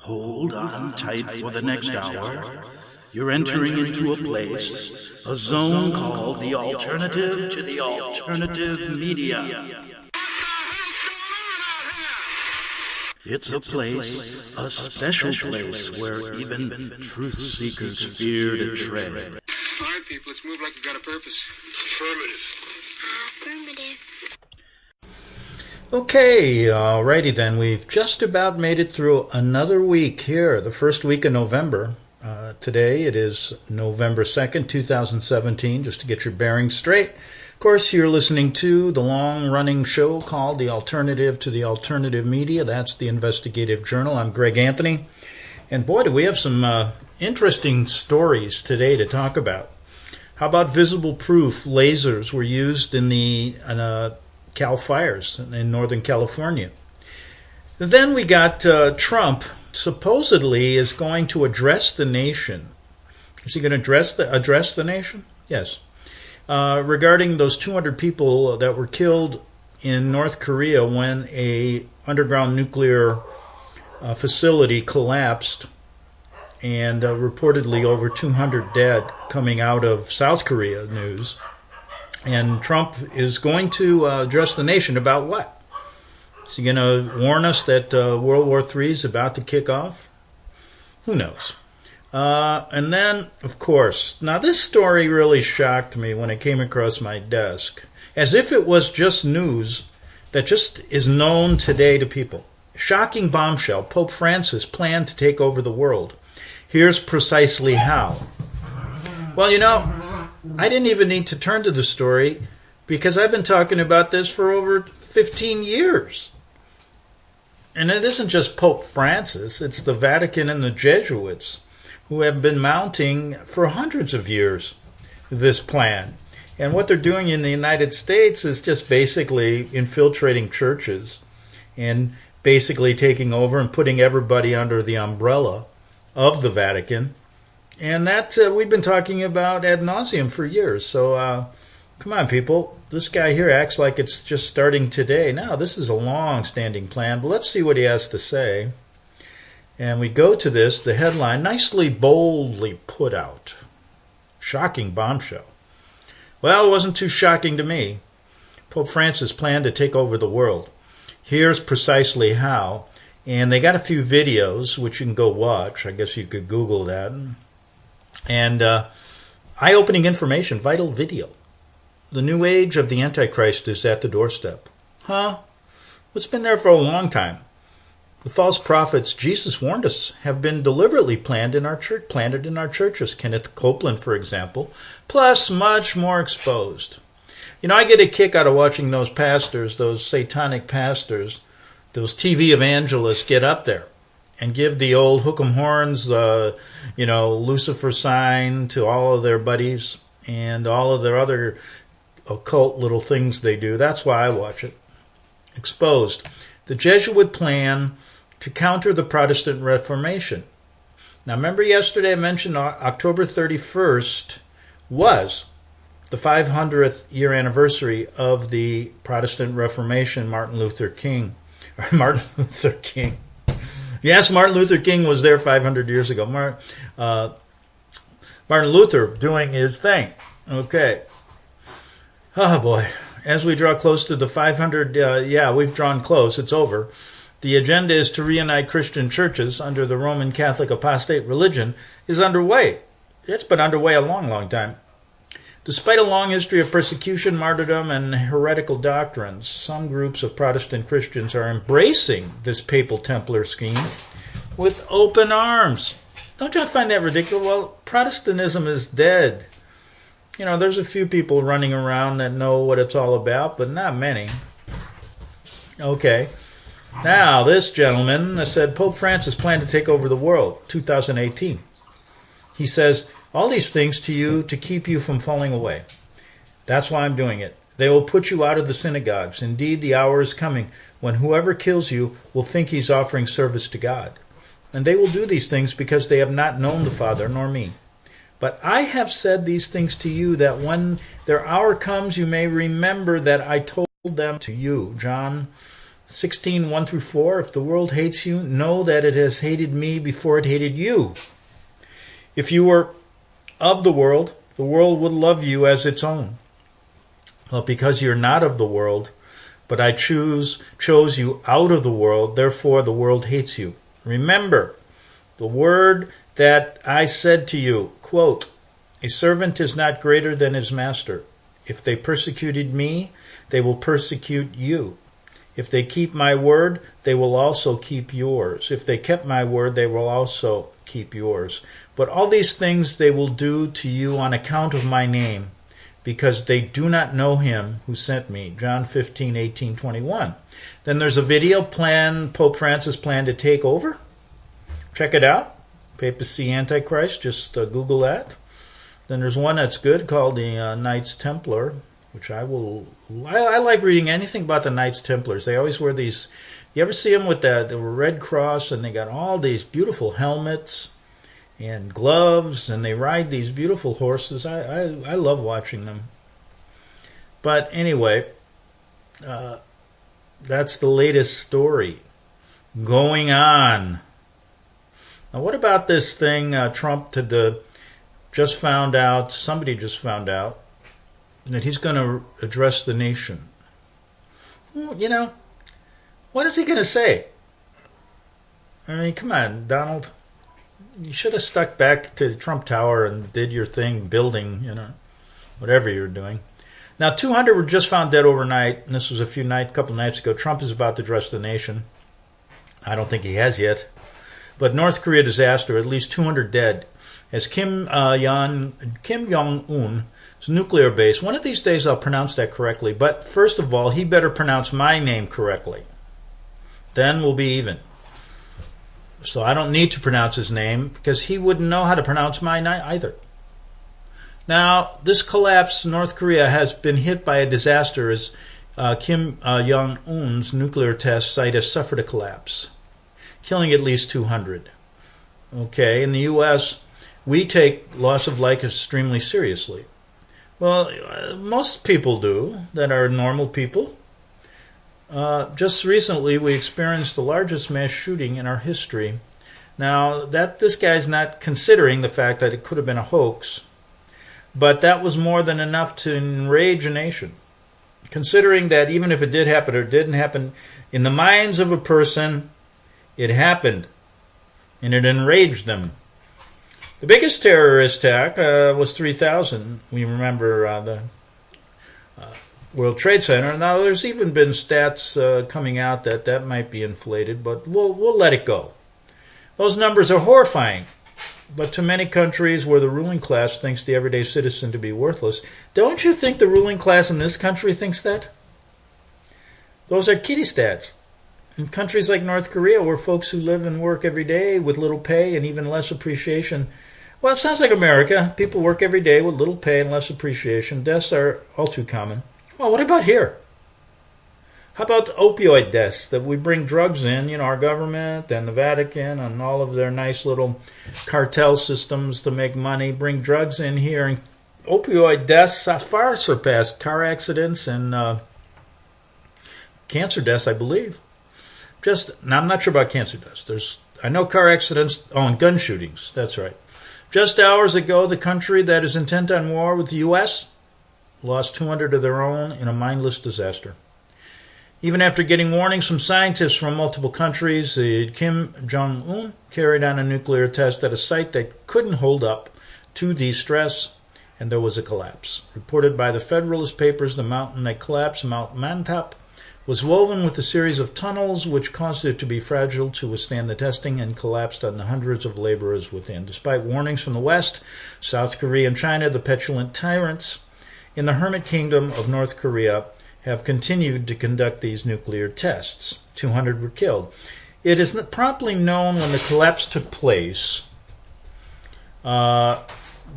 Hold on tight for the next hour. You're entering into a place, a zone called the alternative to the alternative media. It's a place, a special place where even truth seekers fear to tread. All right, people, let's move like we've got a purpose. Affirmative. Okay, alrighty then. We've just about made it through another week here, the first week of November. Today it is November 2nd, 2017, just to get your bearings straight. Of course, you're listening to the long-running show called The Alternative to the Alternative Media. That's the Investigative Journal. I'm Greg Anthony. And boy, do we have some interesting stories today to talk about. How about visible proof lasers were used in the Cal fires in Northern California? Then we got Trump supposedly is going to address the nation. Is he going to address the nation? Yes. Regarding those 200 people that were killed in North Korea when a underground nuclear facility collapsed, and reportedly over 200 dead coming out of South Korea news. And Trump is going to address the nation about what? Is he going to warn us that World War III is about to kick off? Who knows? And then, of course, now this story really shocked me when it came across my desk, as if it was just news that just is known today to people. Shocking bombshell, Pope Francis planned to take over the world. Here's precisely how. Well, you know, I didn't even need to turn to the story because I've been talking about this for over 15 years. And it isn't just Pope Francis, it's the Vatican and the Jesuits who have been mounting for hundreds of years this plan. And what they're doing in the United States is just basically infiltrating churches and basically taking over and putting everybody under the umbrella of the Vatican. And that we've been talking about ad nauseum for years. So come on, people. This guy here acts like it's just starting today. Now, this is a long-standing plan, but let's see what he has to say. And we go to this, the headline, nicely, boldly put out. Shocking bombshell. Well, it wasn't too shocking to me. Pope Francis planned to take over the world. Here's precisely how. And they got a few videos, which you can go watch. I guess you could Google that. And eye-opening information, vital video. The new age of the Antichrist is at the doorstep. Huh? It's been there for a long time. The false prophets Jesus warned us have been deliberately planted in our churches. Kenneth Copeland, for example, plus much more exposed. You know, I get a kick out of watching those pastors, those satanic pastors, those TV evangelists get up there and give the old hook 'em horns, Lucifer sign to all of their buddies and all of their other occult little things they do. That's why I watch it. Exposed. The Jesuit plan to counter the Protestant Reformation. Now, remember yesterday I mentioned October 31st was the 500th year anniversary of the Protestant Reformation, Martin Luther King. Yes, Martin Luther King was there 500 years ago. Martin Luther doing his thing. Okay. Oh, boy. As we draw close to the 500, we've drawn close. It's over. The agenda is to reunite Christian churches under the Roman Catholic apostate religion is underway. It's been underway a long, long time. Despite a long history of persecution, martyrdom, and heretical doctrines, some groups of Protestant Christians are embracing this papal Templar scheme with open arms. Don't you find that ridiculous? Well, Protestantism is dead. You know, there's a few people running around that know what it's all about, but not many. Okay. Now, this gentleman said Pope Francis planned to take over the world, 2018. He says, all these things to you to keep you from falling away. That's why I'm doing it. They will put you out of the synagogues. Indeed, the hour is coming when whoever kills you will think he's offering service to God. And they will do these things because they have not known the Father nor me. But I have said these things to you that when their hour comes, you may remember that I told them to you. John 16, 1 through 4, if the world hates you, know that it has hated me before it hated you. If you were of the world would love you as its own. Well, because you're not of the world, but I chose you out of the world, therefore the world hates you. Remember the word that I said to you, quote, a servant is not greater than his master. If they persecuted me, they will persecute you. If they keep my word, they will also keep yours. If they kept my word, they will also keep yours. But all these things they will do to you on account of my name, because they do not know him who sent me. John 15, 18, 21. Then there's a video plan, Pope Francis planned to take over. Check it out. Papacy Antichrist, just Google that. Then there's one that's good called the Knights Templar, which I like reading anything about the Knights Templars. They always wear these, you ever see them with the Red Cross, and they got all these beautiful helmets and gloves, and they ride these beautiful horses. I love watching them. But anyway, that's the latest story going on. Now, what about this thing Trump just found out, somebody just found out, that he's going to address the nation? Well, you know, what is he going to say? I mean, come on, Donald. You should have stuck back to the Trump Tower and did your thing, building, whatever you were doing. Now, 200 were just found dead overnight, and this was a couple nights ago. Trump is about to address the nation. I don't think he has yet. But North Korea disaster, at least 200 dead, as Kim Jong-un's nuclear base. One of these days I'll pronounce that correctly, but first of all, he better pronounce my name correctly. Then we'll be even. So I don't need to pronounce his name, because he wouldn't know how to pronounce mine either. Now, this collapse, North Korea has been hit by a disaster as Kim Jong-un's nuclear test site has suffered a collapse, killing at least 200. Okay, in the U.S., we take loss of life extremely seriously. Well, most people do that are normal people. Just recently, we experienced the largest mass shooting in our history. Now, this guy's not considering the fact that it could have been a hoax, but that was more than enough to enrage a nation. Considering that even if it did happen or didn't happen, in the minds of a person, it happened, and it enraged them. The biggest terrorist attack was 3,000. We remember the World Trade Center. Now, there's even been stats coming out that might be inflated, but we'll let it go. Those numbers are horrifying. But to many countries where the ruling class thinks the everyday citizen to be worthless, don't you think the ruling class in this country thinks that? Those are kitty stats. In countries like North Korea, where folks who live and work every day with little pay and even less appreciation, well, it sounds like America. People work every day with little pay and less appreciation. Deaths are all too common. Well, what about here? How about opioid deaths, that we bring drugs in, our government and the Vatican and all of their nice little cartel systems to make money, bring drugs in here, and opioid deaths far surpass car accidents and cancer deaths, I believe. Now, I'm not sure about cancer deaths. I know car accidents, and gun shootings, that's right. Just hours ago, the country that is intent on war with the U.S. lost 200 of their own in a mindless disaster. Even after getting warnings from scientists from multiple countries, Kim Jong-un carried on a nuclear test at a site that couldn't hold up to the stress, and there was a collapse. Reported by the Federalist Papers, the mountain that collapsed, Mount Mantap, was woven with a series of tunnels which caused it to be fragile to withstand the testing and collapsed on the hundreds of laborers within. Despite warnings from the West, South Korea, and China, the petulant tyrants in the hermit kingdom of North Korea have continued to conduct these nuclear tests. 200 were killed. It is promptly known when the collapse took place.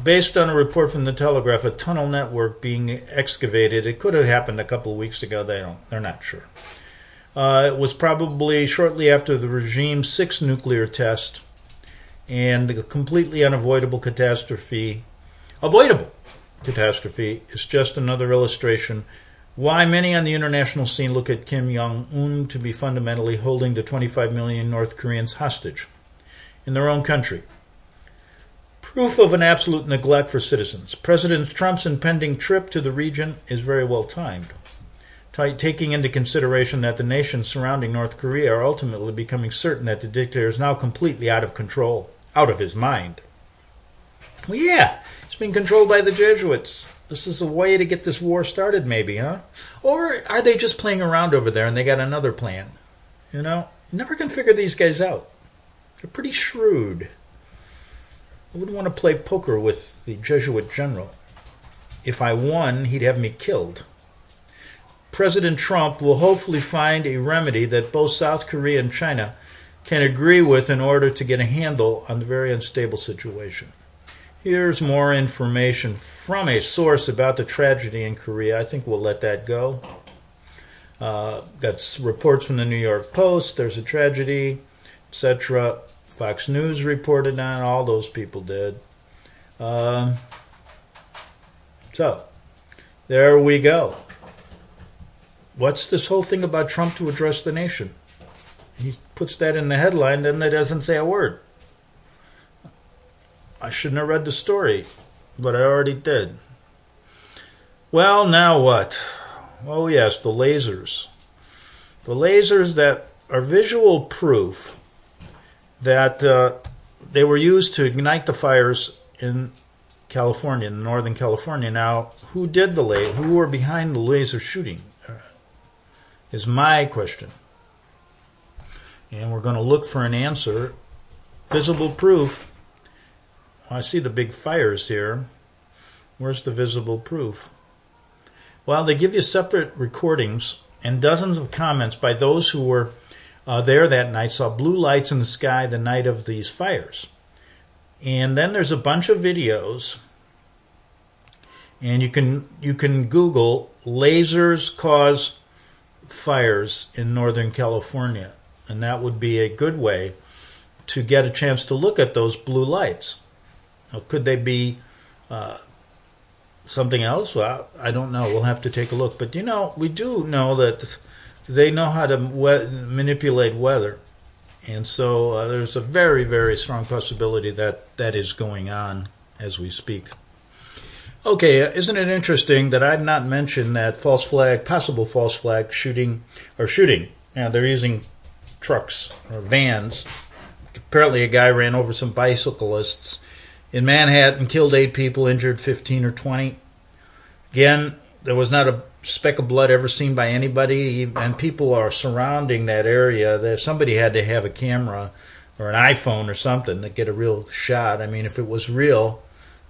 Based on a report from the Telegraph, a tunnel network being excavated. It could have happened a couple of weeks ago. They're not sure. It was probably shortly after the regime's 6th nuclear test, and the completely unavoidable catastrophe. Avoidable catastrophe is just another illustration Why many on the international scene look at Kim Jong-un to be fundamentally holding the 25 million North Koreans hostage in their own country. Proof of an absolute neglect for citizens. President Trump's impending trip to the region is very well timed, taking into consideration that the nations surrounding North Korea are ultimately becoming certain that the dictator is now completely out of control, out of his mind. Well, yeah, he's being controlled by the Jesuits. This is a way to get this war started, maybe, huh? Or are they just playing around over there and they got another plan? You know, you never can figure these guys out. They're pretty shrewd. I wouldn't want to play poker with the Jesuit general. If I won, he'd have me killed. President Trump will hopefully find a remedy that both South Korea and China can agree with in order to get a handle on the very unstable situation. Here's more information from a source about the tragedy in Korea. I think we'll let that go. That's reports from the New York Post. There's a tragedy, etc. Fox News reported on. All those people did. So, there we go. What's this whole thing about Trump to address the nation? He puts that in the headline, then he doesn't say a word. I shouldn't have read the story, but I already did. Well, now what? Oh yes, the lasers. The lasers that are visual proof that they were used to ignite the fires in California, in Northern California. Now, who did the who were behind the laser shooting is my question. And we're going to look for an answer. Visible proof. I see the big fires here. Where's the visible proof? Well, they give you separate recordings and dozens of comments by those who were there that night, saw blue lights in the sky the night of these fires. And then there's a bunch of videos, and you can Google lasers cause fires in Northern California, and that would be a good way to get a chance to look at those blue lights. Now, could they be something else? Well, I don't know. We'll have to take a look. But, we do know that they know how to manipulate weather. And so there's a very, very strong possibility that that is going on as we speak. Okay, isn't it interesting that I've not mentioned that possible false flag shooting. Yeah, they're using trucks or vans. Apparently a guy ran over some bicyclists in Manhattan, killed 8 people, injured 15 or 20. Again, there was not a speck of blood ever seen by anybody, and people are surrounding that area. Somebody had to have a camera or an iPhone or something to get a real shot. I mean, if it was real,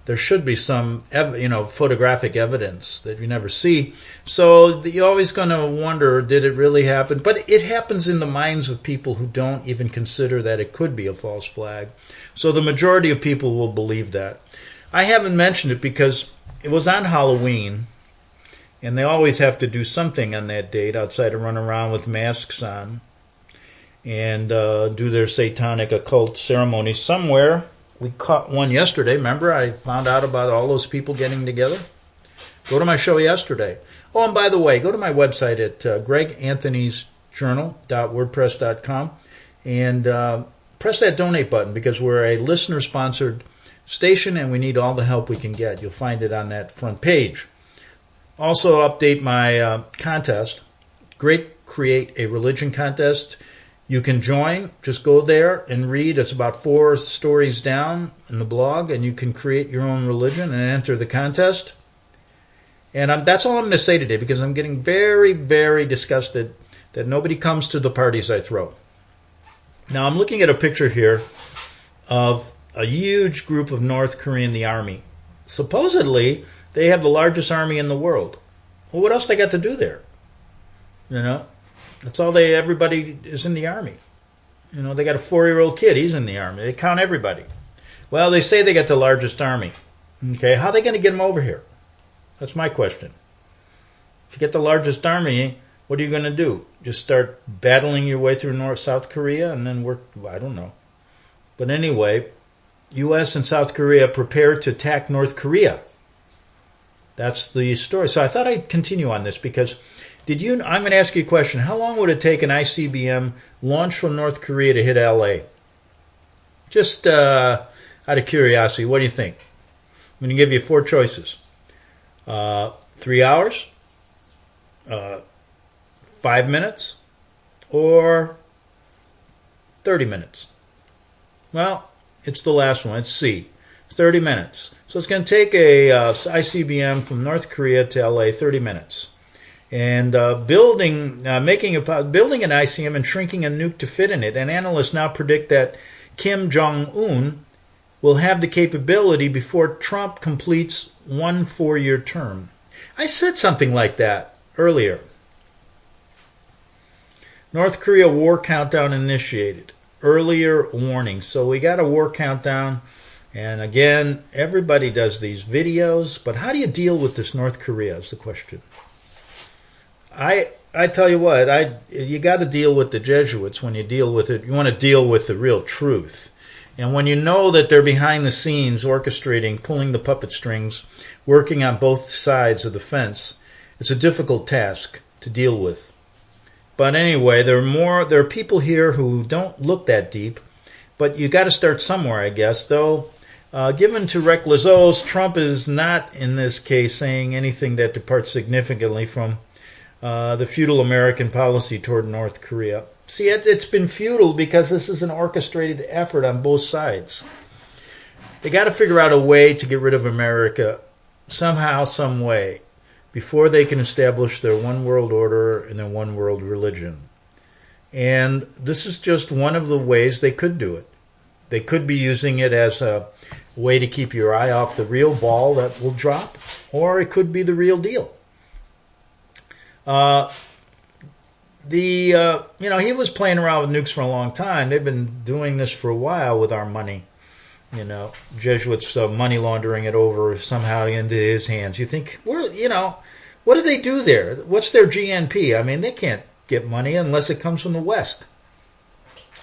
there should be some, photographic evidence that you never see. So you're always going to wonder, did it really happen? But it happens in the minds of people who don't even consider that it could be a false flag. So the majority of people will believe that. I haven't mentioned it because it was on Halloween, and they always have to do something on that date outside of run around with masks on and do their satanic occult ceremony somewhere. We caught one yesterday. Remember, I found out about all those people getting together? Go to my show yesterday. Oh, and by the way, go to my website at greganthonysjournal.wordpress.com and press that donate button because we're a listener-sponsored station and we need all the help we can get. You'll find it on that front page. Also, update my contest, Great Create a Religion Contest. You can join. Just go there and read. It's about 4 stories down in the blog, and you can create your own religion and enter the contest. And that's all I'm going to say today because I'm getting very, very disgusted that nobody comes to the parties I throw. Now, I'm looking at a picture here of a huge group of North Korean, the army. Supposedly, they have the largest army in the world. Well, what else they got to do there? That's all everybody is in the army. They got a 4-year-old kid, he's in the army. They count everybody. Well, they say they got the largest army. Okay, how are they going to get them over here? That's my question. If you get the largest army, what are you going to do? Just start battling your way through South Korea and then work? I don't know. But anyway, U.S. and South Korea prepared to attack North Korea. That's the story. So I thought I'd continue on this because I'm going to ask you a question. How long would it take an ICBM launched from North Korea to hit LA? Just out of curiosity, what do you think? I'm going to give you 4 choices. 3 hours, 5 minutes, or 30 minutes. Well, it's the last one. It's C, 30 minutes. So it's going to take a ICBM from North Korea to LA 30 minutes. And building an ICBM and shrinking a nuke to fit in it. And analysts now predict that Kim Jong-un will have the capability before Trump completes 1 4-year term. I said something like that earlier. North Korea war countdown initiated. Earlier warning. So we got a war countdown. And again, everybody does these videos. But how do you deal with this North Korea is the question. I tell you what, you got to deal with the Jesuits when you deal with it. You want to deal with the real truth. And when you know that they're behind the scenes orchestrating, pulling the puppet strings, working on both sides of the fence, it's a difficult task to deal with. But anyway, there are people here who don't look that deep, but you got to start somewhere, I guess. Though, given to reckless oaths, Trump is not in this case saying anything that departs significantly from the feudal American policy toward North Korea. See, it's been feudal because this is an orchestrated effort on both sides. They got to figure out a way to get rid of America somehow, some way, before they can establish their one world order and their one world religion. And this is just one of the ways they could do it. They could be using it as a way to keep your eye off the real ball that will drop, or it could be the real deal. He was playing around with nukes for a long time. They've been doing this for a while with our money. Jesuits money laundering it over somehow into his hands. You think, what do they do there? What's their GNP? I mean, they can't get money unless it comes from the West.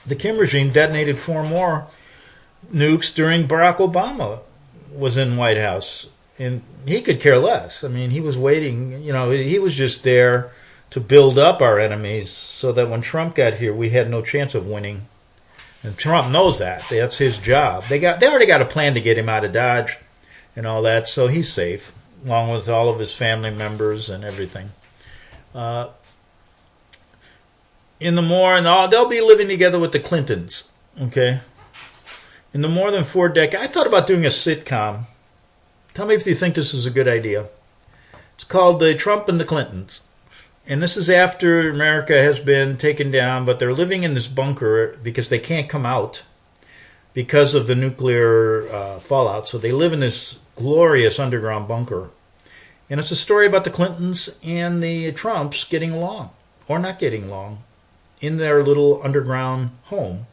The Kim regime detonated 4 more nukes during Barack Obama was in White House. And he could care less. I mean, he was waiting, he was just there to build up our enemies so that when Trump got here, we had no chance of winning. And Trump knows that. That's his job. They already got a plan to get him out of Dodge and all that, so he's safe, along with all of his family members and everything. They'll be living together with the Clintons, okay? In the more than 4 decades, I thought about doing a sitcom. Tell me if you think this is a good idea. It's called The Trump and the Clintons. And this is after America has been taken down, but they're living in this bunker because they can't come out because of the nuclear fallout. So they live in this glorious underground bunker. And it's a story about the Clintons and the Trumps getting along, or not getting along, in their little underground home,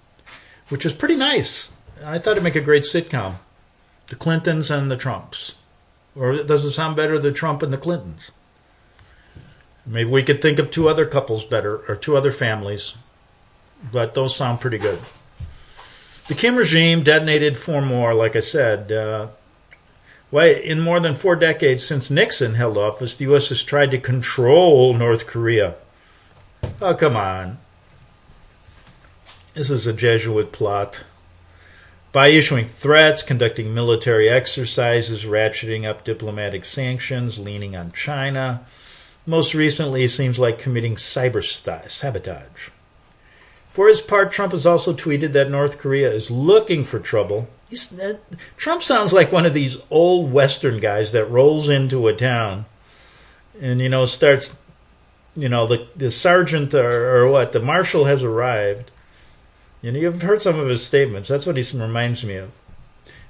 which is pretty nice. I thought it'd make a great sitcom. The Clintons and the Trumps. Or does it sound better, the Trump and the Clintons? Maybe we could think of 2 other couples better, or 2 other families. But those sound pretty good. The Kim regime detonated 4 more, like I said. In more than 4 decades since Nixon held office, the U.S. has tried to control North Korea. Oh, come on. This is a Jesuit plot. By issuing threats, conducting military exercises, ratcheting up diplomatic sanctions, leaning on China. Most recently, it seems like committing cyber sabotage. For his part, Trump has also tweeted that North Korea is looking for trouble. Trump sounds like one of these old Western guys that rolls into a town and, starts, the sergeant or what, the marshal has arrived. You've heard some of his statements. That's what he reminds me of.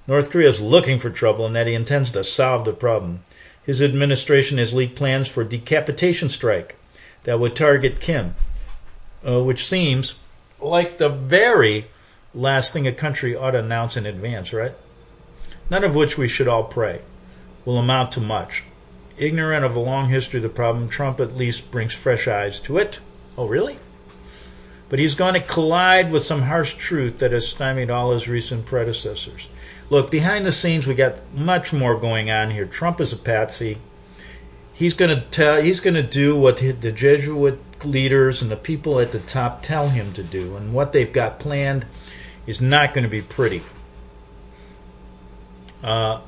North Korea is looking for trouble and that he intends to solve the problem. His administration has leaked plans for a decapitation strike that would target Kim, which seems like the very last thing a country ought to announce in advance, right? None of which we should all pray will amount to much. Ignorant of a long history of the problem, Trump at least brings fresh eyes to it. Oh, really? But he's going to collide with some harsh truth that has stymied all his recent predecessors. Look, behind the scenes, we got much more going on here. Trump is a patsy. he's going to do what the Jesuit leaders and the people at the top tell him to do, and what they've got planned is not going to be pretty. But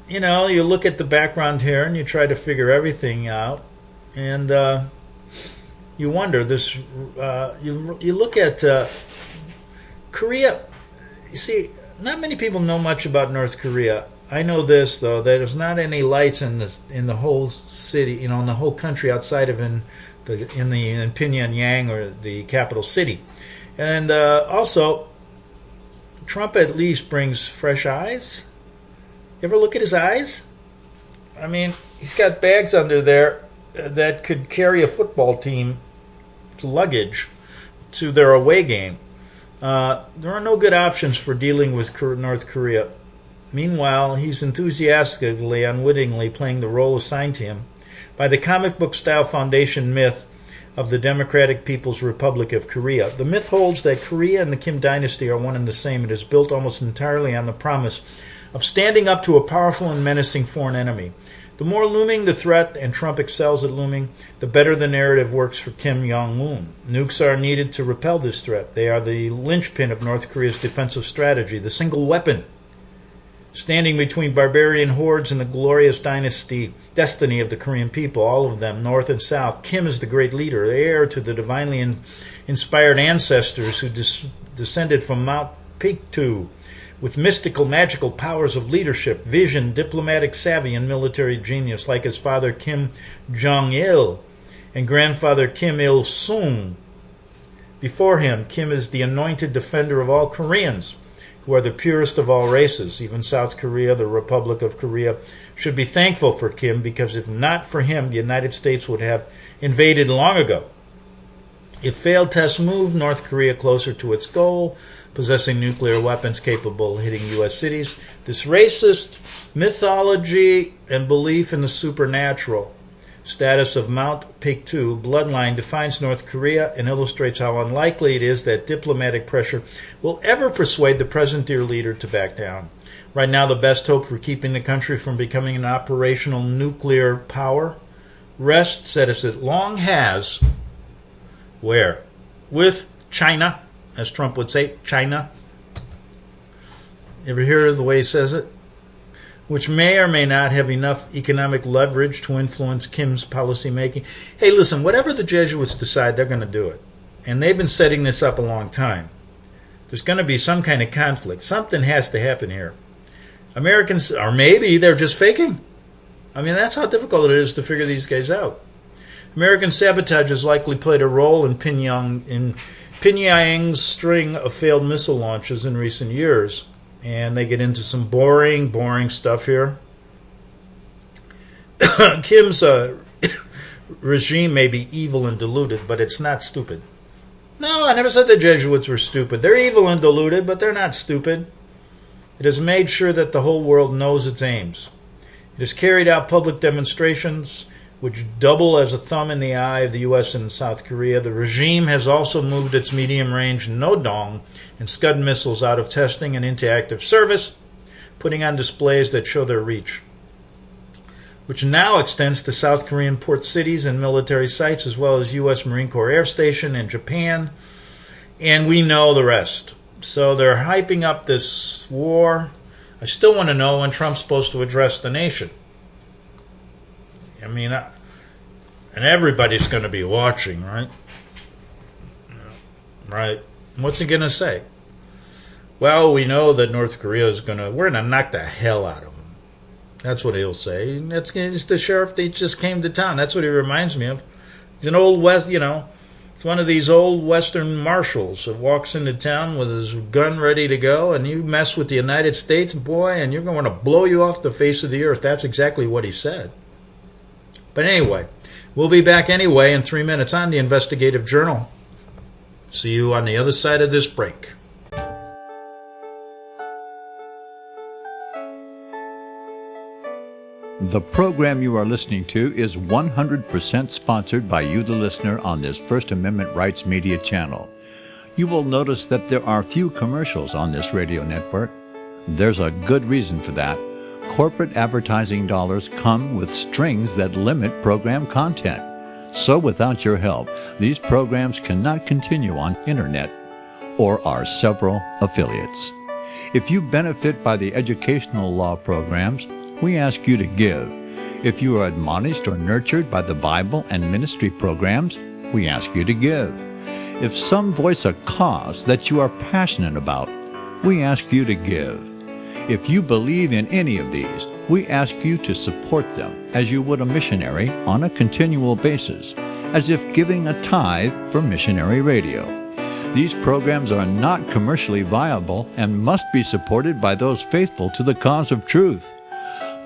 you look at the background here and you try to figure everything out, and you wonder this. You look at Korea. You see, not many people know much about North Korea. I know this though, that there's not any lights in the whole city, in the whole country outside of in Pyongyang, or the capital city, and also Trump at least brings fresh eyes. You ever look at his eyes? I mean, he's got bags under there that could carry a football team to luggage to their away game. There are no good options for dealing with North Korea. Meanwhile, he's enthusiastically, unwittingly playing the role assigned to him by the comic book style foundation myth of the Democratic People's Republic of Korea. The myth holds that Korea and the Kim dynasty are one and the same. It is built almost entirely on the promise of standing up to a powerful and menacing foreign enemy. The more looming the threat, and Trump excels at looming, the better the narrative works for Kim Jong-un. Nukes are needed to repel this threat. They are the linchpin of North Korea's defensive strategy, the single weapon standing between barbarian hordes and the glorious destiny of the Korean people, all of them, north and south. Kim is the great leader, the heir to the divinely inspired ancestors who descended from Mount Pektu, with mystical, magical powers of leadership, vision, diplomatic savvy, and military genius, like his father Kim Jong-il and grandfather Kim Il-sung. Before him, Kim is the anointed defender of all Koreans, who are the purest of all races. Even South Korea, the Republic of Korea, should be thankful for Kim, because if not for him, the United States would have invaded long ago. If failed tests move North Korea closer to its goal, possessing nuclear weapons capable of hitting U.S. cities, this racist mythology and belief in the supernatural status of Mount Pektu bloodline defines North Korea and illustrates how unlikely it is that diplomatic pressure will ever persuade the present-day leader to back down. Right now, the best hope for keeping the country from becoming an operational nuclear power rests, as it long has, where? With China, as Trump would say, China. Ever hear the way he says it? Which may or may not have enough economic leverage to influence Kim's policy making. Hey, listen, whatever the Jesuits decide, they're going to do it. And they've been setting this up a long time. There's going to be some kind of conflict. Something has to happen here. Americans, or maybe they're just faking. I mean, that's how difficult it is to figure these guys out. American sabotage has likely played a role in Pyongyang's string of failed missile launches in recent years. And they get into some boring stuff here. Kim's regime may be evil and deluded, but it's not stupid. No, I never said the Jesuits were stupid. They're evil and deluded, but they're not stupid. It has made sure that the whole world knows its aims. It has carried out public demonstrations which double as a thumb in the eye of the U.S. and South Korea. The regime has also moved its medium-range Nodong and Scud missiles out of testing and into active service, putting on displays that show their reach, which now extends to South Korean port cities and military sites, as well as U.S. Marine Corps Air Station in Japan, and we know the rest. So they're hyping up this war. I still want to know when Trump's supposed to address the nation. I mean, and everybody's going to be watching, right? Right. What's he going to say? Well, we know that North Korea is we're going to knock the hell out of them. That's what he'll say. It's the sheriff that just came to town. That's what he reminds me of. He's an old West, it's one of these old Western marshals that walks into town with his gun ready to go, and you mess with the United States, boy, and you're going to blow you off the face of the earth. That's exactly what he said. But anyway, we'll be back anyway in 3 minutes on the Investigative Journal. See you on the other side of this break. The program you are listening to is 100% sponsored by you, the listener, on this First Amendment Rights Media channel. You will notice that there are few commercials on this radio network. There's a good reason for that. corporate advertising dollars come with strings that limit program content. So without your help, these programs cannot continue on internet or our several affiliates. If you benefit by the educational law programs, we ask you to give. If you are admonished or nurtured by the Bible and ministry programs, we ask you to give. If some voice a cause that you are passionate about, we ask you to give. If you believe in any of these, we ask you to support them as you would a missionary on a continual basis, as if giving a tithe for missionary radio. These programs are not commercially viable and must be supported by those faithful to the cause of truth.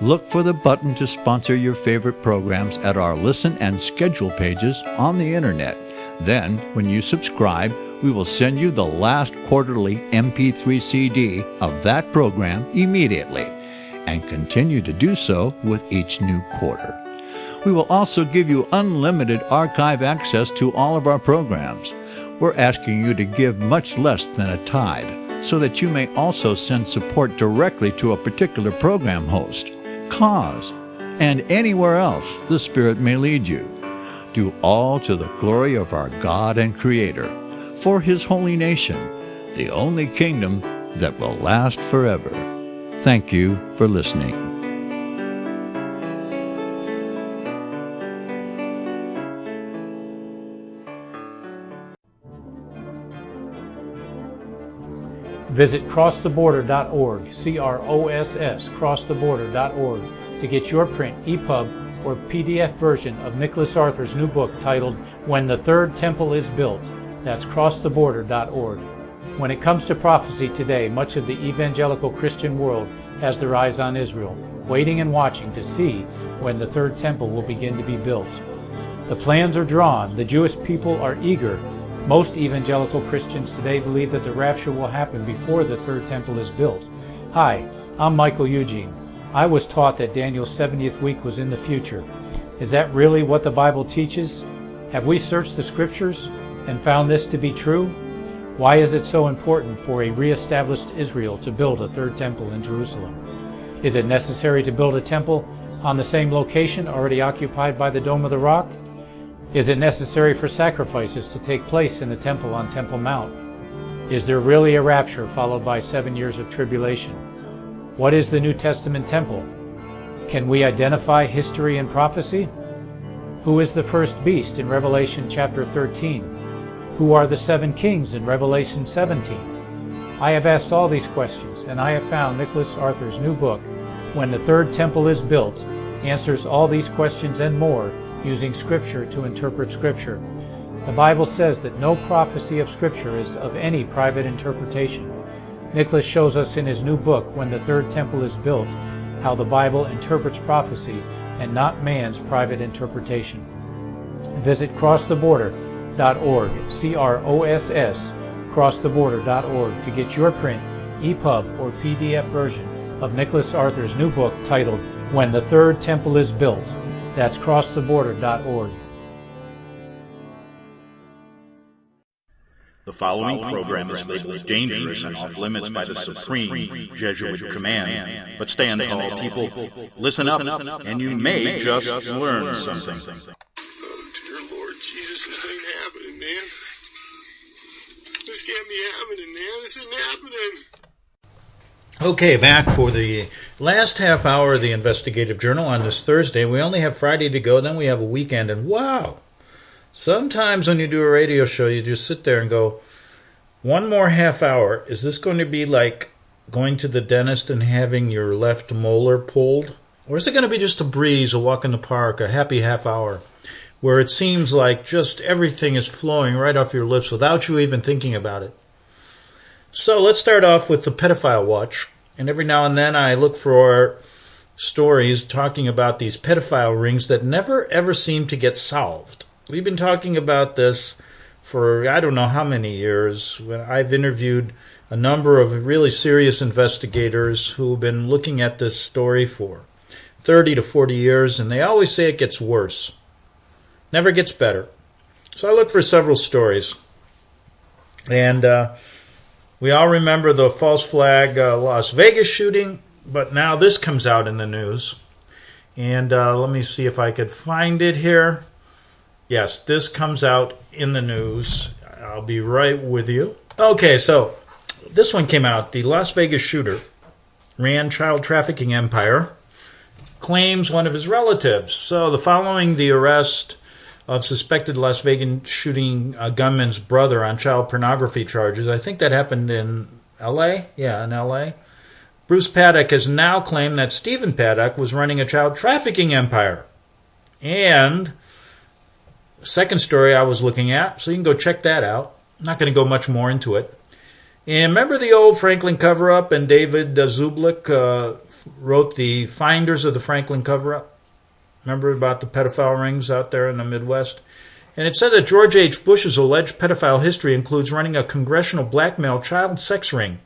Look for the button to sponsor your favorite programs at our listen and schedule pages on the internet. Then, when you subscribe, we will send you the last quarterly MP3 CD of that program immediately, and continue to do so with each new quarter. We will also give you unlimited archive access to all of our programs. We're asking you to give much less than a tithe, so that you may also send support directly to a particular program host, cause, and anywhere else the Spirit may lead you. Do all to the glory of our God and Creator, for His holy nation, the only kingdom that will last forever. Thank you for listening. Visit crosstheborder.org, CROSS, crosstheborder.org, to get your print, EPUB, or PDF version of Nicholas Arthur's new book titled When the Third Temple is Built. That's crosstheborder.org. When it comes to prophecy today, much of the evangelical Christian world has their eyes on Israel, waiting and watching to see when the third temple will begin to be built. The plans are drawn, the Jewish people are eager. Most evangelical Christians today believe that the rapture will happen before the third temple is built. Hi, I'm Michael Eugene. I was taught that Daniel's 70th week was in the future. Is that really what the Bible teaches? Have we searched the scriptures and found this to be true? Why is it so important for a re-established Israel to build a third temple in Jerusalem? Is it necessary to build a temple on the same location already occupied by the Dome of the Rock? Is it necessary for sacrifices to take place in the temple on Temple Mount? Is there really a rapture followed by 7 years of tribulation? What is the New Testament temple? Can we identify history and prophecy? Who is the first beast in Revelation chapter 13? Who are the 7 kings in Revelation 17? I have asked all these questions, and I have found Nicholas Arthur's new book, When the Third Temple is Built, answers all these questions and more using Scripture to interpret Scripture. The Bible says that no prophecy of Scripture is of any private interpretation. Nicholas shows us in his new book, When the Third Temple is Built, how the Bible interprets prophecy and not man's private interpretation. Visit crosstheborder.org, CROSS, crosstheborder.org, to get your print, EPUB, or PDF version of Nicholas Arthur's new book titled When the Third Temple is Built. That's crosstheborder.org. The following program is labeled dangerous and off limits by the supreme Jesuit command. But stand tall, people. Listen up, and you may just learn something. Oh, dear Lord Jesus, this ain't happening, man. This can't be happening, man. This isn't happening. Okay, back for the last half hour of the Investigative Journal on this Thursday. We only have Friday to go, then we have a weekend, and wow! Sometimes when you do a radio show, you just sit there and go, one more half hour, is this going to be like going to the dentist and having your left molar pulled? Or is it going to be just a breeze, a walk in the park, a happy half hour, where it seems like just everything is flowing right off your lips without you even thinking about it? So let's start off with the Pedophile Watch. And every now and then I look for stories talking about these pedophile rings that never ever seem to get solved. We've been talking about this for I don't know how many years. When I've interviewed a number of really serious investigators who have been looking at this story for 30 to 40 years, and they always say it gets worse. Never gets better. So I look for several stories. And we all remember the false flag Las Vegas shooting. But now this comes out in the news. And let me see if I could find it here. Yes, this comes out in the news. I'll be right with you. Okay, so this one came out. The Las Vegas shooter ran child trafficking empire, claims one of his relatives. So following the arrest of suspected Las Vegas shooting gunman's brother on child pornography charges, I think that happened in L.A.? Yeah, in L.A. Bruce Paddock has now claimed that Stephen Paddock was running a child trafficking empire. And second story I was looking at, so you can go check that out. I'm not going to go much more into it. And remember the old Franklin cover-up, and David Zublik wrote the Finders of the Franklin cover-up? Remember about the pedophile rings out there in the Midwest? And it said that George H. Bush's alleged pedophile history includes running a congressional blackmail child sex ring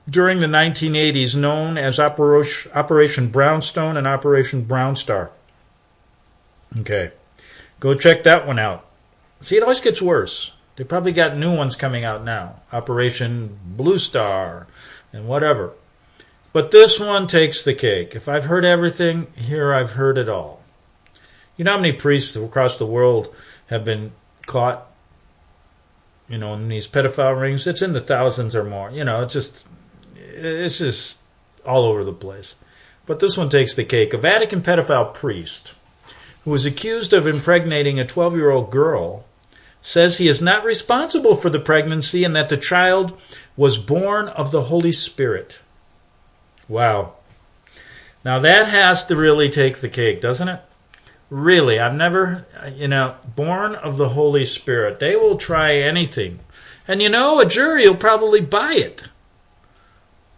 during the 1980s, known as Operation Brownstone and Operation Brownstar. Okay, go check that one out. See, it always gets worse. They probably got new ones coming out now. Operation Blue Star and whatever. But this one takes the cake. If I've heard everything, here I've heard it all. You know how many priests across the world have been caught, in these pedophile rings? It's in the thousands or more. It's just all over the place. But this one takes the cake. A Vatican pedophile priest who was accused of impregnating a 12-year-old girl says he is not responsible for the pregnancy and that the child was born of the Holy Spirit. Wow. Now that has to really take the cake, doesn't it? Really, I've never, born of the Holy Spirit. They will try anything. And a jury will probably buy it.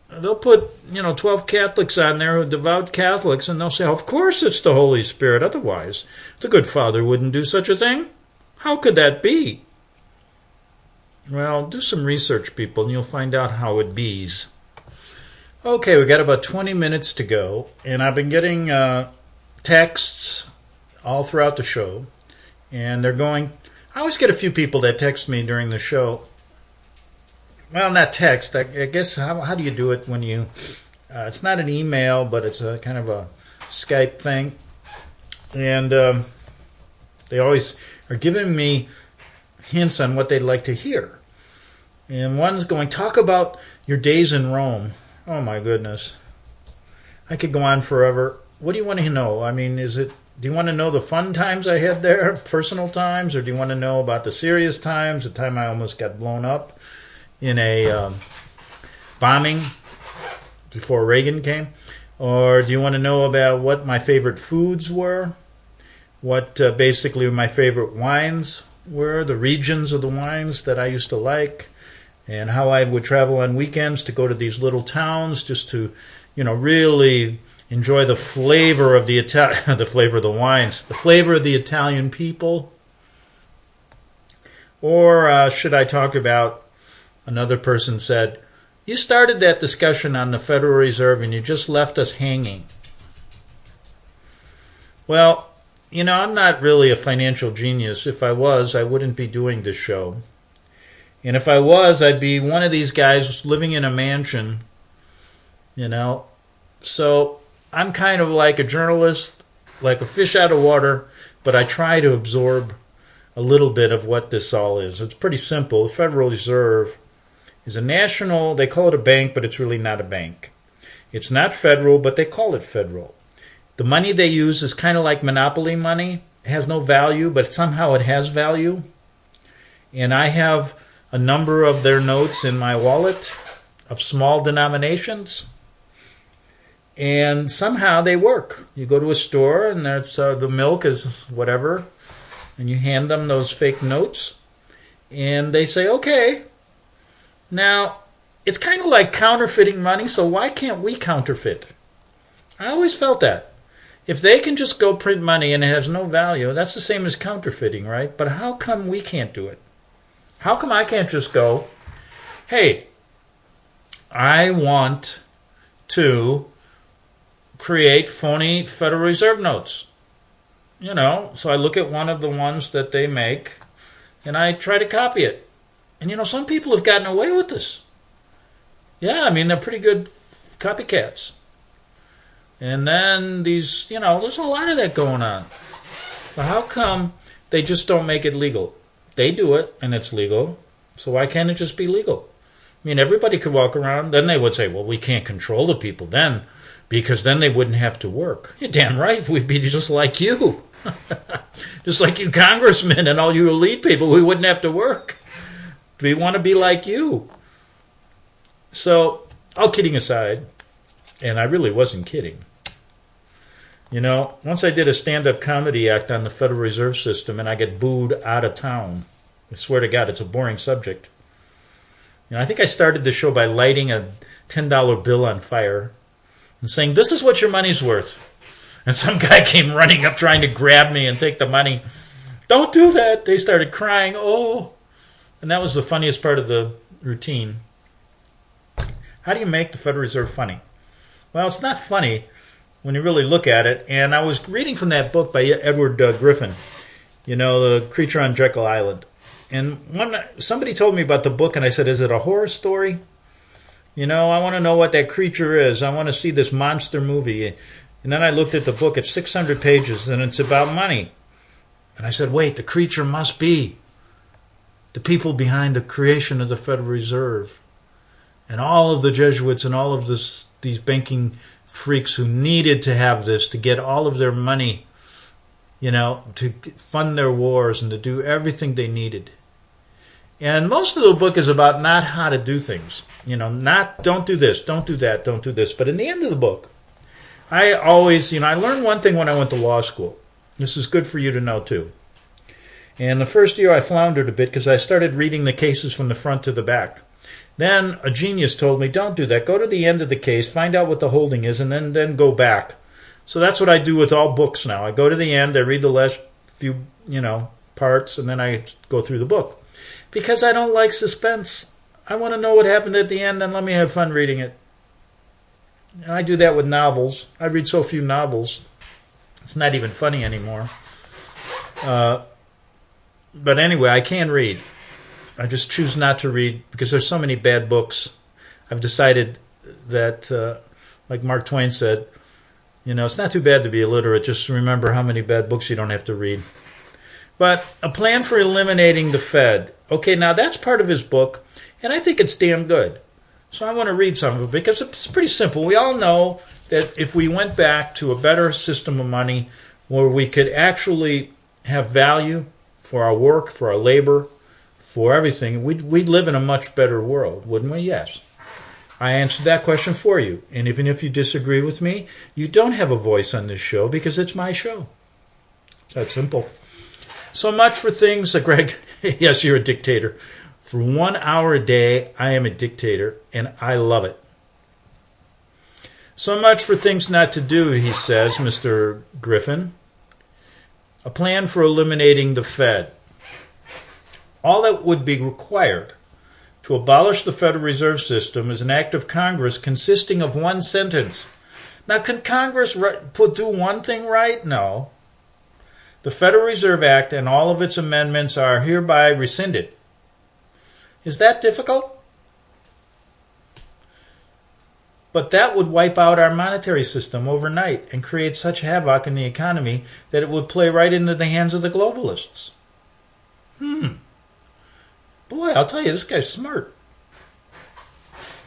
They'll put, 12 Catholics on there who are devout Catholics, and they'll say, of course it's the Holy Spirit. Otherwise, the good Father wouldn't do such a thing. How could that be? Well, do some research, people, and you'll find out how it bees. Okay, we got about 20 minutes to go, and I've been getting texts all throughout the show, and they're going... I always get a few people that text me during the show. Well, not text. I guess, how do you do it when you... it's not an email, but it's a kind of a Skype thing. And they always are giving me hints on what they'd like to hear. And one's going, talk about your days in Rome. Oh, my goodness. I could go on forever. What do you want to know? I mean, do you want to know the fun times I had there, personal times, or do you want to know about the serious times, the time I almost got blown up in a bombing before Reagan came? Or do you want to know about what my favorite foods were? What basically my favorite wines were, the regions of the wines that I used to like, and how I would travel on weekends to go to these little towns just to, really enjoy the flavor of the the flavor of the wines, the flavor of the Italian people? Or should I talk about, another person said, you started that discussion on the Federal Reserve and you just left us hanging. Well, I'm not really a financial genius. If I was, I wouldn't be doing this show. And if I was, I'd be one of these guys living in a mansion, So I'm kind of like a journalist, like a fish out of water, but I try to absorb a little bit of what this all is. It's pretty simple. The Federal Reserve is a national, they call it a bank, but it's really not a bank. It's not federal, but they call it federal. The money they use is kind of like monopoly money. It has no value, but somehow it has value. And I have a number of their notes in my wallet of small denominations. And somehow they work. You go to a store and that's the milk is whatever, and you hand them those fake notes, and they say, okay. Now, it's kind of like counterfeiting money, so why can't we counterfeit? I always felt that. If they can just go print money and it has no value, that's the same as counterfeiting, right? But how come we can't do it? How come I can't just go, hey, I want to create phony Federal Reserve notes. So I look at one of the ones that they make and I try to copy it. And some people have gotten away with this. Yeah, I mean, they're pretty good copycats. And then these, there's a lot of that going on. But how come they just don't make it legal? They do it, and it's legal. So why can't it just be legal? I mean, everybody could walk around. Then they would say, well, we can't control the people then, because then they wouldn't have to work. You're damn right. We'd be just like you. Just like you congressmen and all you elite people. We wouldn't have to work. We want to be like you. So, all kidding aside, and I really wasn't kidding. Once I did a stand-up comedy act on the Federal Reserve System and I get booed out of town. I swear to God, it's a boring subject. I think I started the show by lighting a $10 bill on fire and saying, this is what your money's worth. And some guy came running up trying to grab me and take the money. Don't do that. They started crying. Oh. And that was the funniest part of the routine. How do you make the Federal Reserve funny? Well, it's not funny when you really look at it. And I was reading from that book by Edward Griffin, The Creature on Jekyll Island. And somebody told me about the book, and I said, is it a horror story? I want to know what that creature is. I want to see this monster movie. And then I looked at the book. It's 600 pages, and it's about money. And I said, wait, the creature must be the people behind the creation of the Federal Reserve. And all of the Jesuits and all of these banking freaks who needed to have this to get all of their money, to fund their wars and to do everything they needed. And most of the book is about not how to do things. Not don't do this, don't do that, don't do this. But in the end of the book, I always, I learned one thing when I went to law school. This is good for you to know too. And the first year I floundered a bit because I started reading the cases from the front to the back. Then a genius told me, don't do that. Go to the end of the case, find out what the holding is, and then go back. So that's what I do with all books now. I go to the end, I read the last few, parts, and then I go through the book. Because I don't like suspense. I want to know what happened at the end, then let me have fun reading it. And I do that with novels. I read so few novels. It's not even funny anymore. But anyway, I can read. I just choose not to read because there's so many bad books. I've decided that, like Mark Twain said, it's not too bad to be illiterate. Just remember how many bad books you don't have to read. But a plan for eliminating the Fed. Okay, now that's part of his book, and I think it's damn good. So I want to read some of it because it's pretty simple. We all know that if we went back to a better system of money where we could actually have value for our work, for our labor, for everything, we'd live in a much better world, wouldn't we? Yes. I answered that question for you. And even if you disagree with me, you don't have a voice on this show because it's my show. It's that simple. So much for things, Greg, yes, you're a dictator. For 1 hour a day, I am a dictator, and I love it. So much for things not to do, he says, Mr. Griffin. A plan for eliminating the Fed. All that would be required to abolish the Federal Reserve System is an act of Congress consisting of one sentence. Now, can Congress do one thing right? No. The Federal Reserve Act and all of its amendments are hereby rescinded. Is that difficult? But that would wipe out our monetary system overnight and create such havoc in the economy that it would play right into the hands of the globalists. Boy, I'll tell you, this guy's smart.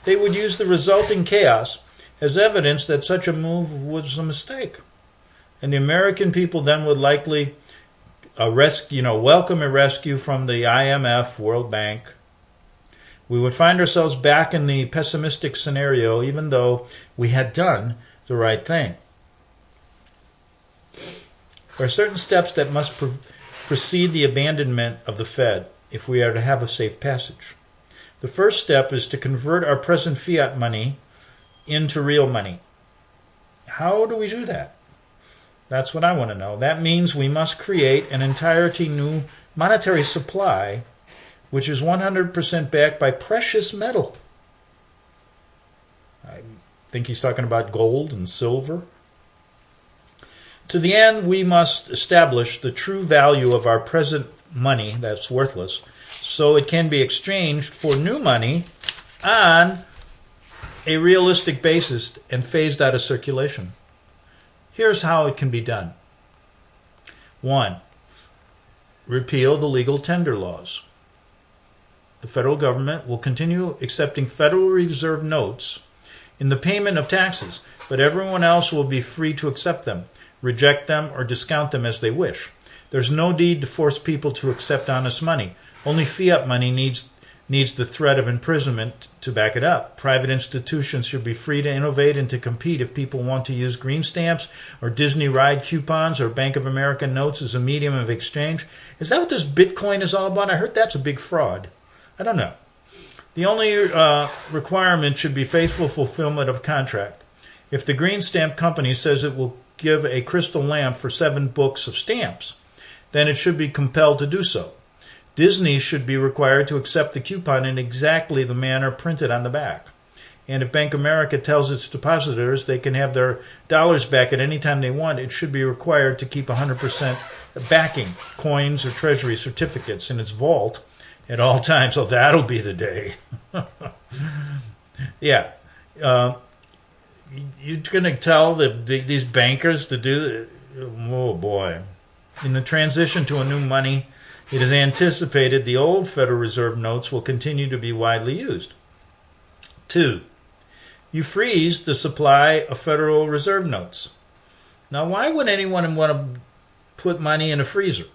They would use the resulting chaos as evidence that such a move was a mistake. And the American people then would likely welcome a rescue from the IMF, World Bank. We would find ourselves back in the pessimistic scenario, even though we had done the right thing. There are certain steps that must precede the abandonment of the Fed if we are to have a safe passage. The first step is to convert our present fiat money into real money. How do we do that? That's what I want to know. That means we must create an entirely new monetary supply which is 100% backed by precious metal. I think he's talking about gold and silver. To the end, we must establish the true value of our present money that's worthless, so it can be exchanged for new money on a realistic basis and phased out of circulation. Here's how it can be done. 1. Repeal the legal tender laws. The federal government will continue accepting Federal Reserve notes in the payment of taxes, but everyone else will be free to accept them, reject them, or discount them as they wish. There's no need to force people to accept honest money. Only fiat money needs the threat of imprisonment to back it up. Private institutions should be free to innovate and to compete if people want to use green stamps or Disney ride coupons or Bank of America notes as a medium of exchange. Is that what this Bitcoin is all about? I heard that's a big fraud. I don't know. The only requirement should be faithful fulfillment of contract. If the green stamp company says it will give a crystal lamp for 7 books of stamps, then it should be compelled to do so. Disney should be required to accept the coupon in exactly the manner printed on the back. And if Bank of America tells its depositors they can have their dollars back at any time they want, it should be required to keep 100% backing coins or treasury certificates in its vault at all times. So that'll be the day. Yeah. You're going to tell these bankers to do... Oh, boy. In the transition to a new money, it is anticipated the old Federal Reserve notes will continue to be widely used. 2. You freeze the supply of Federal Reserve notes. Now, why would anyone want to put money in a freezer?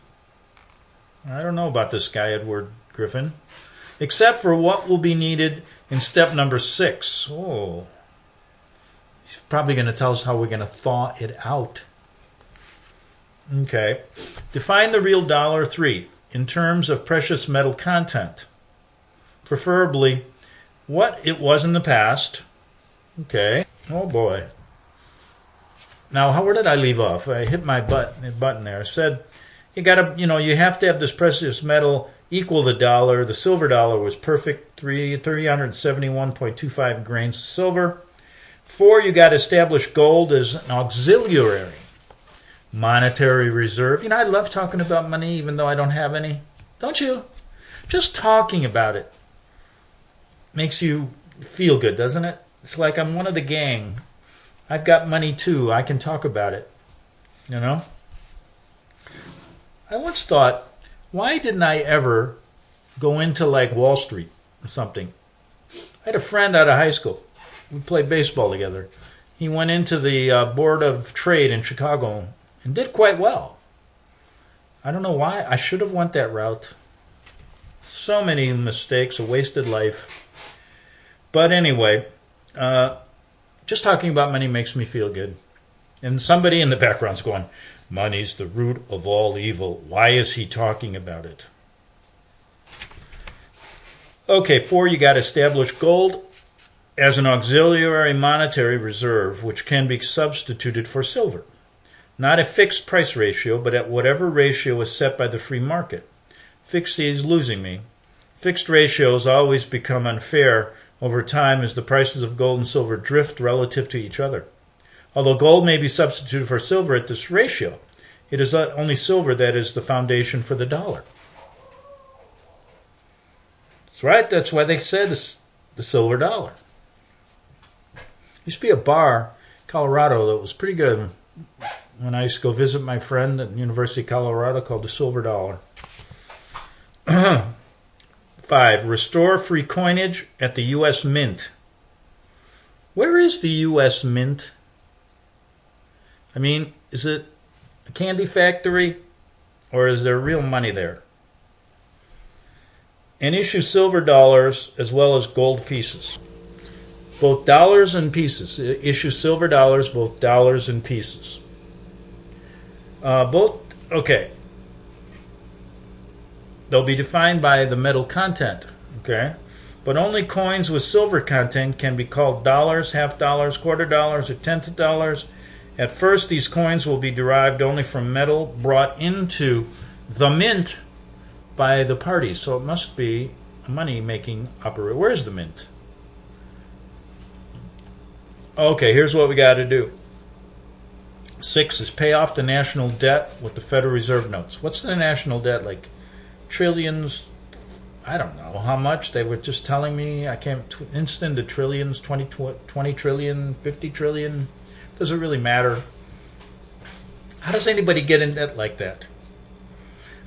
I don't know about this guy, Edward Griffin. Except for what will be needed in step number 6. Oh. He's probably going to tell us how we're going to thaw it out. Okay. Define the real dollar. 3. In terms of precious metal content. Preferably what it was in the past. Okay. Oh boy. Now, where did I leave off? I hit my button there. I said you have to have this precious metal equal the dollar. The silver dollar was perfect. 371.25 grains of silver. 4, you got to establish gold as an auxiliary monetary reserve. I love talking about money even though I don't have any. Don't you? Just talking about it makes you feel good, doesn't it? It's like I'm one of the gang. I've got money too. I can talk about it. I once thought, why didn't I ever go into like Wall Street or something? I had a friend out of high school. We played baseball together. He went into the Board of Trade in Chicago and did quite well. I don't know why. I should have went that route. So many mistakes, a wasted life. But anyway, just talking about money makes me feel good. And somebody in the background's going, money's the root of all evil. Why is he talking about it? Okay, 4, you got to establish gold as an auxiliary monetary reserve, which can be substituted for silver. Not a fixed price ratio, but at whatever ratio is set by the free market. Fixed is losing me. Fixed ratios always become unfair over time as the prices of gold and silver drift relative to each other. Although gold may be substituted for silver at this ratio, it is only silver that is the foundation for the dollar. That's right. That's why they said the silver dollar. Used to be a bar in Colorado that was pretty good when I used to go visit my friend at the University of Colorado called the Silver Dollar. 5. Restore free coinage at the U.S. Mint. Where is the U.S. Mint? I mean, is it a candy factory or is there real money there? And issue silver dollars as well as gold pieces. Both dollars and pieces. Issue silver dollars, both dollars and pieces. Okay. They'll be defined by the metal content, okay? But only coins with silver content can be called dollars, half dollars, quarter dollars, or tenth of dollars. At first, these coins will be derived only from metal brought into the mint by the parties. So it must be a money-making operation. Where's the mint? Okay, here's what we got to do. 6 is pay off the national debt with the Federal Reserve notes. What's the national debt? Like trillions, I don't know how much. They were just telling me, I can't, instant to trillions, 20 trillion, 50 trillion. Does it really matter? How does anybody get in debt like that?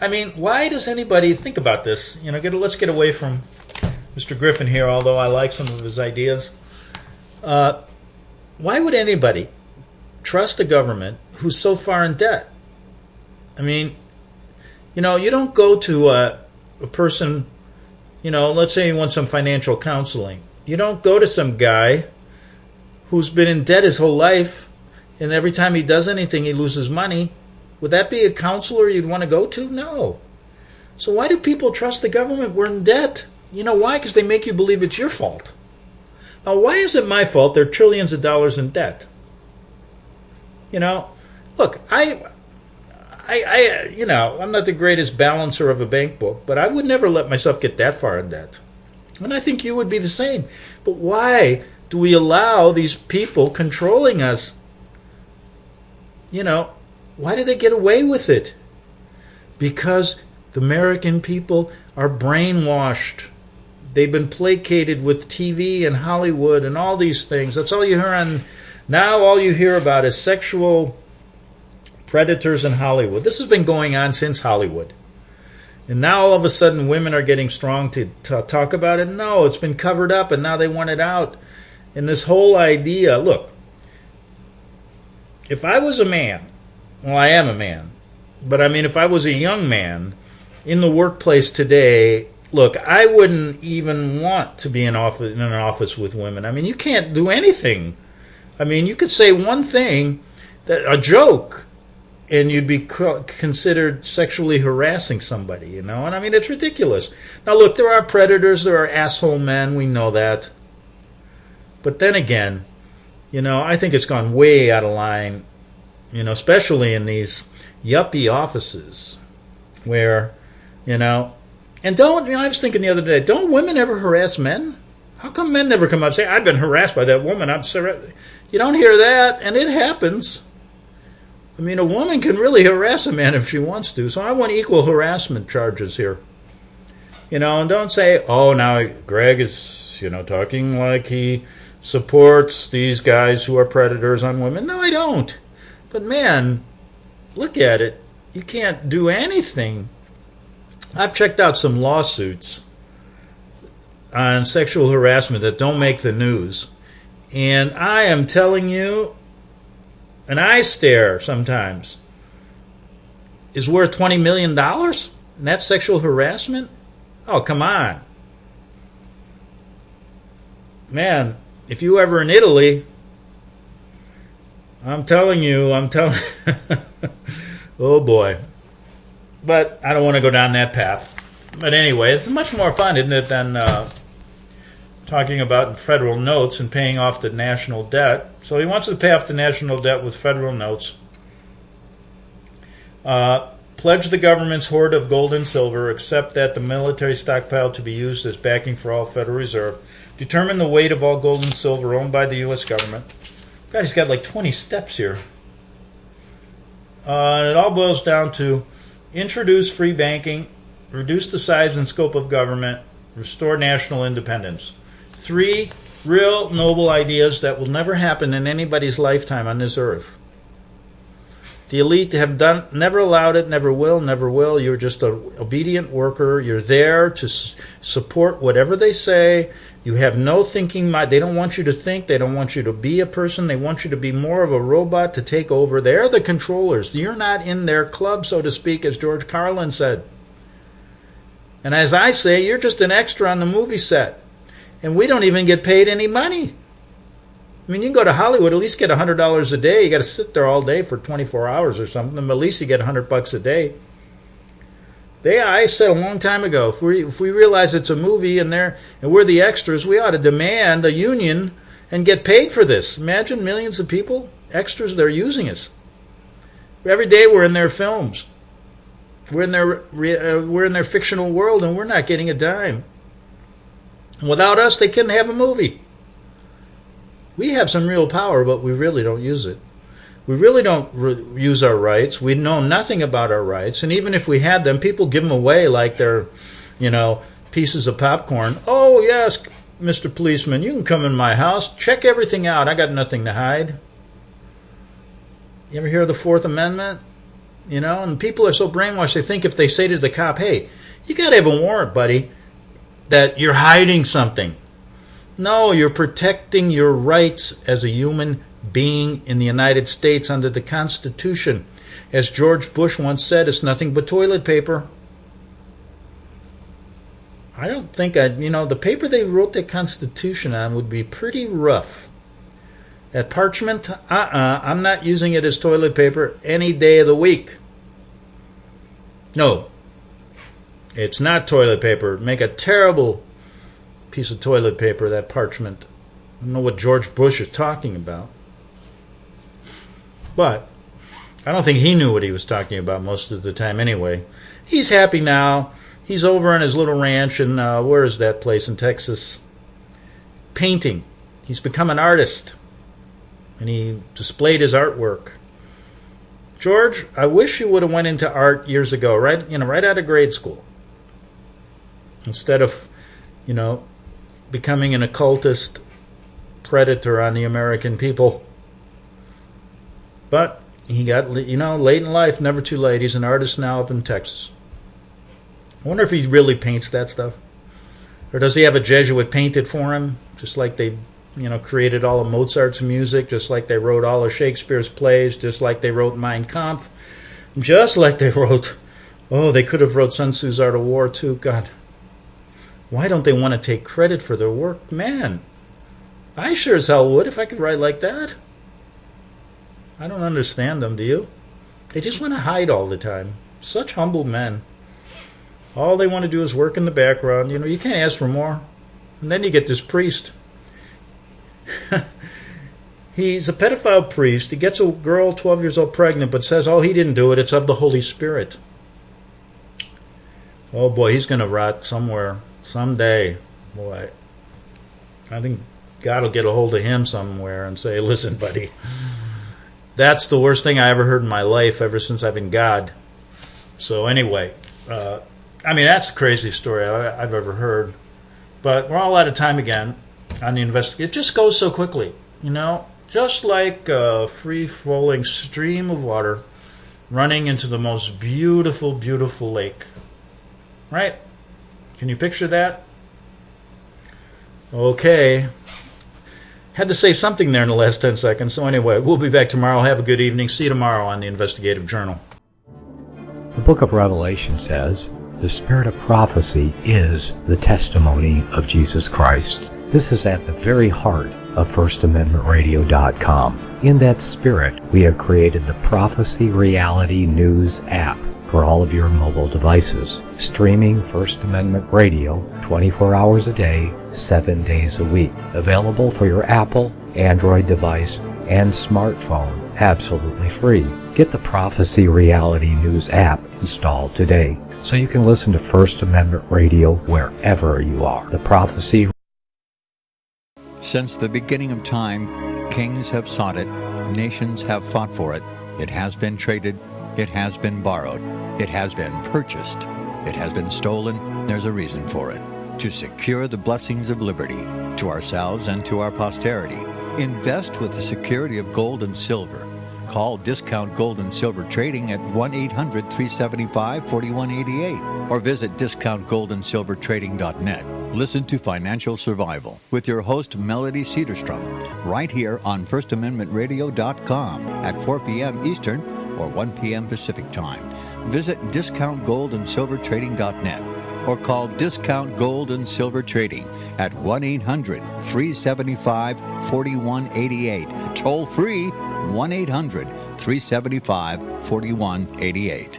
I mean, why does anybody think about this? Let's get away from Mr. Griffin here, although I like some of his ideas. Why would anybody trust a government who's so far in debt? I mean, you don't go to a person, let's say you want some financial counseling. You don't go to some guy who's been in debt his whole life, and every time he does anything, he loses money. Would that be a counselor you'd want to go to? No. So why do people trust the government? We're in debt. You know why? Because they make you believe it's your fault. Now, why is it my fault they're trillions of dollars in debt? Look, I'm not the greatest balancer of a bank book, but I would never let myself get that far in debt. And I think you would be the same. But why do we allow these people controlling us? Why do they get away with it? Because the American people are brainwashed. They've been placated with TV and Hollywood and all these things. That's all you hear on. Now all you hear about is sexual predators in Hollywood. This has been going on since Hollywood. And now all of a sudden women are getting strong to talk about it. No, it's been covered up and now they want it out. And this whole idea, look, if I was a man, well, I am a man, but I mean, if I was a young man in the workplace today, look, I wouldn't even want to be in an office with women. I mean, you can't do anything. I mean, you could say one thing, a joke, and you'd be considered sexually harassing somebody, And I mean, it's ridiculous. Now, look, there are predators, there are asshole men, we know that. But then again, I think it's gone way out of line, especially in these yuppie offices where, and don't, I was thinking the other day, don't women ever harass men? How come men never come out and say, I've been harassed by that woman? You don't hear that, and it happens. I mean, a woman can really harass a man if she wants to, so I want equal harassment charges here. And don't say, oh, now Greg is, talking like he supports these guys who are predators on women. No, I don't. But man, look at it. You can't do anything. I've checked out some lawsuits on sexual harassment that don't make the news. And I am telling you, an eye stare sometimes is worth $20 million? And that's sexual harassment? Oh, come on. Man, if you ever in Italy, I'm telling you, oh boy. But I don't want to go down that path. But anyway, it's much more fun, isn't it, than talking about federal notes and paying off the national debt. So he wants to pay off the national debt with federal notes. Pledge the government's hoard of gold and silver, accept that the military stockpile to be used as backing for all Federal Reserve. Determine the weight of all gold and silver owned by the U.S. government. God, he's got like 20 steps here. And it all boils down to introduce free banking, reduce the size and scope of government, restore national independence. 3 real noble ideas that will never happen in anybody's lifetime on this earth. The elite have never allowed it, never will. You're just an obedient worker. You're there to support whatever they say. You have no thinking mind. They don't want you to think. They don't want you to be a person. They want you to be more of a robot to take over. They're the controllers. You're not in their club, so to speak, as George Carlin said. And as I say, you're just an extra on the movie set. And we don't even get paid any money. I mean, you can go to Hollywood, at least get $100 a day. You got to sit there all day for 24 hours or something. But at least you get $100 a day. I said a long time ago, if we realize it's a movie and we're the extras, we ought to demand a union and get paid for this. Imagine millions of people, extras, they're using us. Every day we're in their films. We're in their fictional world, and we're not getting a dime. Without us, they couldn't have a movie. We have some real power, but we really don't use it. We really don't use our rights. We know nothing about our rights. And even if we had them, people give them away like they're, pieces of popcorn. Oh, yes, Mr. Policeman, you can come in my house. Check everything out. I got nothing to hide. You ever hear of the Fourth Amendment? You know, and people are so brainwashed, they think if they say to the cop, hey, you got to have a warrant, buddy, that you're hiding something. No, you're protecting your rights as a human being in the United States under the Constitution. As George Bush once said, it's nothing but toilet paper. I don't think the paper they wrote the Constitution on would be pretty rough. That parchment, I'm not using it as toilet paper any day of the week. No, it's not toilet paper. Make a terrible piece of toilet paper, that parchment. I don't know what George Bush is talking about. But I don't think he knew what he was talking about most of the time anyway. He's happy now. He's over on his little ranch in, where is that place in Texas? Painting. He's become an artist. And he displayed his artwork. George, I wish you would have went into art years ago, right out of grade school. Instead of, becoming an occultist predator on the American people. But he got, late in life, never too late. He's an artist now up in Texas. I wonder if he really paints that stuff. Or does he have a Jesuit paint it for him? Just like they, created all of Mozart's music, just like they wrote all of Shakespeare's plays, just like they wrote Mein Kampf, just like they wrote, they could have wrote Sun Tzu's Art of War too. God, why don't they want to take credit for their work? Man, I sure as hell would if I could write like that. I don't understand them, do you? They just want to hide all the time. Such humble men. All they want to do is work in the background. You can't ask for more. And then you get this priest. He's a pedophile priest. He gets a girl 12 years old pregnant, but says, he didn't do it. It's of the Holy Spirit. Oh boy, he's going to rot somewhere, someday. Boy, I think God will get a hold of him somewhere and say, listen, buddy, that's the worst thing I ever heard in my life ever since I've been God. So anyway, that's the craziest story I've ever heard. But we're all out of time again on the investigation. It just goes so quickly, just like a free-flowing stream of water running into the most beautiful, beautiful lake. Right? Can you picture that? Okay. Had to say something there in the last 10 seconds. So anyway, we'll be back tomorrow. Have a good evening. See you tomorrow on the Investigative Journal. The book of Revelation says, the spirit of prophecy is the testimony of Jesus Christ. This is at the very heart of FirstAmendmentRadio.com. In that spirit, we have created the Prophecy Reality News app for all of your mobile devices, streaming First Amendment Radio 24 hours a day, 7 days a week. Available for your Apple, Android device, and smartphone, absolutely free. Get the Prophecy Reality News app installed today so you can listen to First Amendment Radio wherever you are. The Prophecy. Since the beginning of time, kings have sought it, nations have fought for it. It has been traded, it has been borrowed, it has been purchased, it has been stolen. There's a reason for it. To secure the blessings of liberty to ourselves and to our posterity. Invest with the security of gold and silver. Call Discount Gold and Silver Trading at 1-800-375-4188 or visit discountgoldandsilvertrading.net. Listen to Financial Survival with your host Melody Cedarstrom right here on FirstAmendmentRadio.com at 4 p.m. Eastern or 1 p.m. Pacific Time. Visit discountgoldandsilvertrading.net or call Discount Gold and Silver Trading at 1-800-375-4188. Toll free 1-800-375-4188.